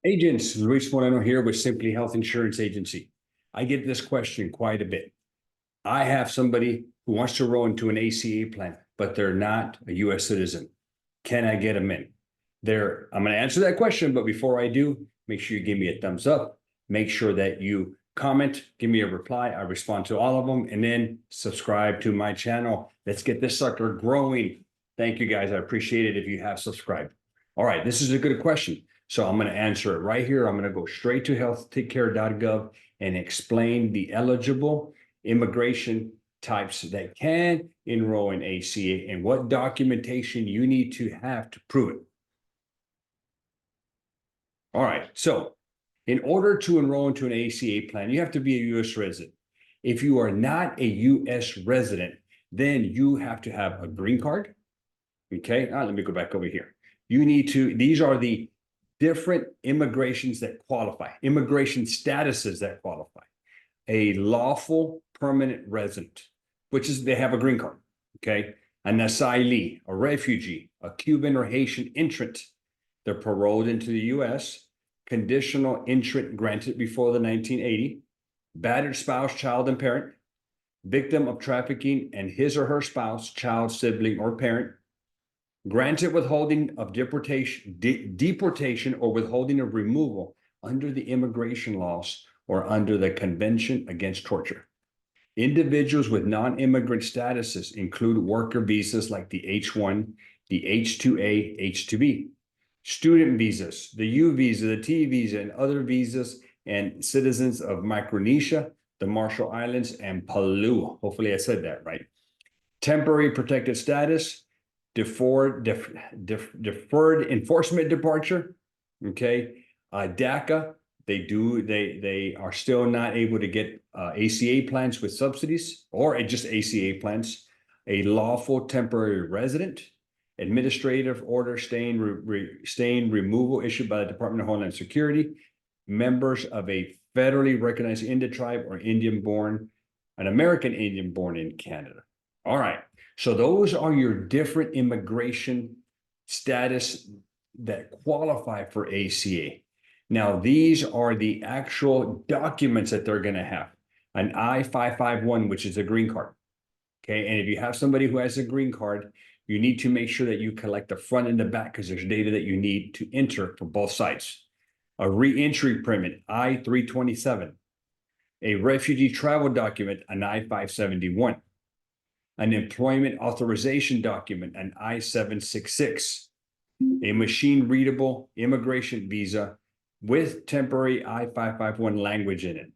Agents, Luis Moreno here with Simply Health Insurance Agency. I get this question quite a bit. I have somebody who wants to roll into an ACA plan, but they're not a US citizen. Can I get them in? I'm going to answer that question, but before I do, make sure you give me a thumbs up. Make sure that you comment, give me a reply. I respond to all of them, and then subscribe to my channel. Let's get this sucker growing. Thank you, guys. I appreciate it if you have subscribed. All right, this is a good question. So I'm going to answer it right here. I'm going to go straight to healthcare.gov and explain the eligible immigration types that can enroll in ACA and what documentation you need to have to prove it. All right, so in order to enroll into an ACA plan, you have to be a U.S. resident. If you are not a U.S. resident, then you have to have a green card. Okay, let me go back over here. These are the different immigrations that qualify, immigration statuses that qualify. A lawful permanent resident, which is they have a green card, okay? An asylee, a refugee, a Cuban or Haitian entrant. They're paroled into the U.S., conditional entrant granted before the 1980, battered spouse, child, and parent, victim of trafficking and his or her spouse, child, sibling, or parent, granted withholding of deportation or withholding of removal under the immigration laws or under the Convention Against Torture. Individuals with non-immigrant statuses include worker visas like the H-1, the H-2A, H-2B, student visas, the U visa, the T visa, and other visas, and citizens of Micronesia, the Marshall Islands, and Palau. Hopefully I said that right. Temporary protected status, deferred enforcement departure, okay? DACA, they are still not able to get ACA plans with subsidies or just ACA plans. A lawful temporary resident, administrative order staying removal issued by the Department of Homeland Security, members of a federally recognized Indian tribe or an American Indian born in Canada. All right, so those are your different immigration status that qualify for ACA. Now, these are the actual documents that they're going to have. An I-551, which is a green card. Okay, and if you have somebody who has a green card, you need to make sure that you collect the front and the back because there's data that you need to enter for both sides. A re-entry permit, I-327. A refugee travel document, an I-571. An employment authorization document, an I-766. A machine-readable immigration visa with temporary I-551 language in it.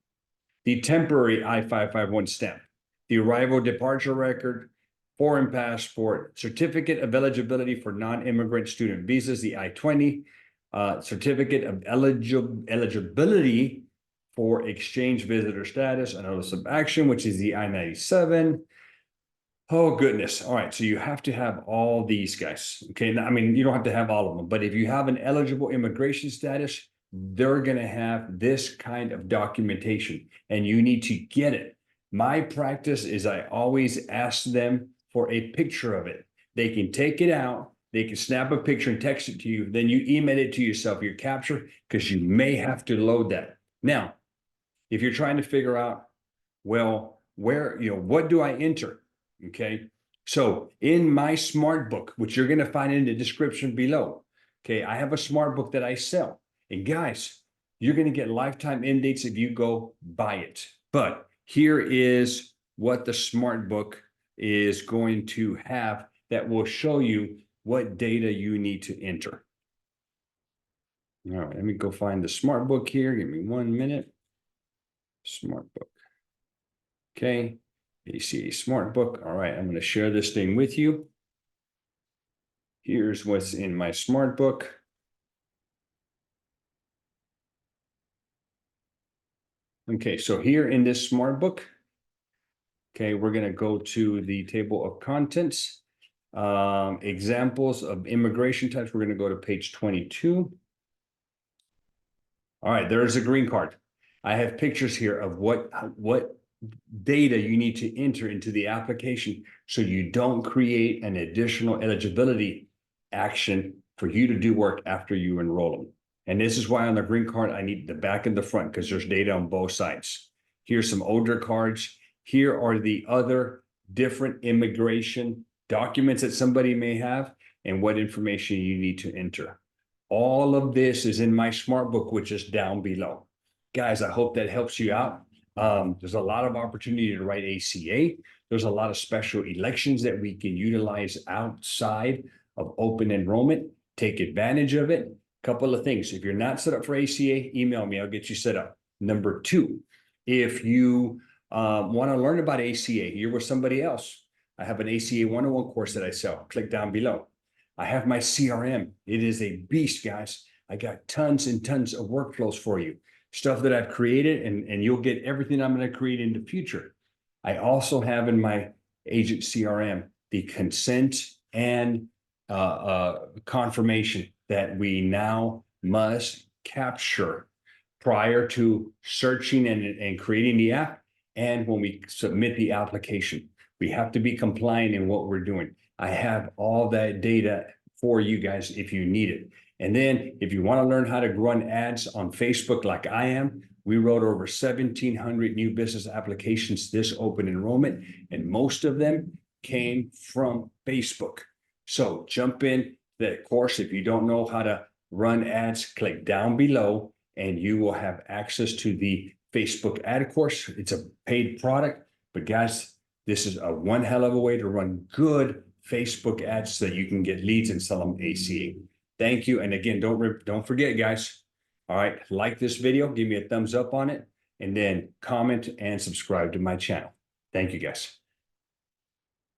The temporary I-551 stamp. The arrival departure record, foreign passport, certificate of eligibility for non-immigrant student visas, the I-20, certificate of eligibility for exchange visitor status, a notice of action, which is the I-97. Oh, goodness. All right. So you have to have all these guys. Okay. I mean, you don't have to have all of them, but if you have an eligible immigration status, they're going to have this kind of documentation and you need to get it. My practice is I always ask them for a picture of it. They can take it out. They can snap a picture and text it to you. Then you email it to yourself, your capture, because you may have to load that. Now, if you're trying to figure out, well, what do I enter? Okay, so in my smart book, which you're going to find in the description below, okay, I have a smart book that I sell. And guys, you're going to get lifetime end dates if you go buy it. But here is what the smart book is going to have that will show you what data you need to enter. All right, let me go find the smart book here. Give me 1 minute. Smart book. Okay. ACA Smart Book. All right, I'm going to share this thing with you. Here's what's in my Smart Book. Okay, so here in this Smart Book, okay, we're going to go to the table of contents. Examples of immigration types. We're going to go to page 22. All right, there's a green card. I have pictures here of what data you need to enter into the application so you don't create an additional eligibility action for you to do work after you enroll them. And this is why on the green card, I need the back and the front because there's data on both sides. Here's some older cards. Here are the other different immigration documents that somebody may have and what information you need to enter. All of this is in my smart book, which is down below. Guys, I hope that helps you out. There's a lot of opportunity to write ACA. There's a lot of special elections that we can utilize outside of open enrollment. Take advantage of it. Couple of things. If you're not set up for ACA, email me. I'll get you set up. Number two, if you want to learn about ACA, you're with somebody else. I have an ACA 101 course that I sell. Click down below. I have my CRM. It is a beast, guys. I got tons and tons of workflows for you. Stuff that I've created, and you'll get everything I'm going to create in the future. I also have in my agent CRM the consent and confirmation that we now must capture prior to searching and creating the app. And when we submit the application, we have to be compliant in what we're doing. I have all that data for you guys if you need it. And then if you want to learn how to run ads on Facebook like I am, we wrote over 1,700 new business applications this open enrollment, and most of them came from Facebook. So jump in that course. If you don't know how to run ads, click down below and you will have access to the Facebook ad course. It's a paid product, but guys, this is a one hell of a way to run good Facebook ads so that you can get leads and sell them ACA. Thank you. And again, don't forget, guys. All right, like this video, give me a thumbs up on it, and then comment and subscribe to my channel. Thank you, guys.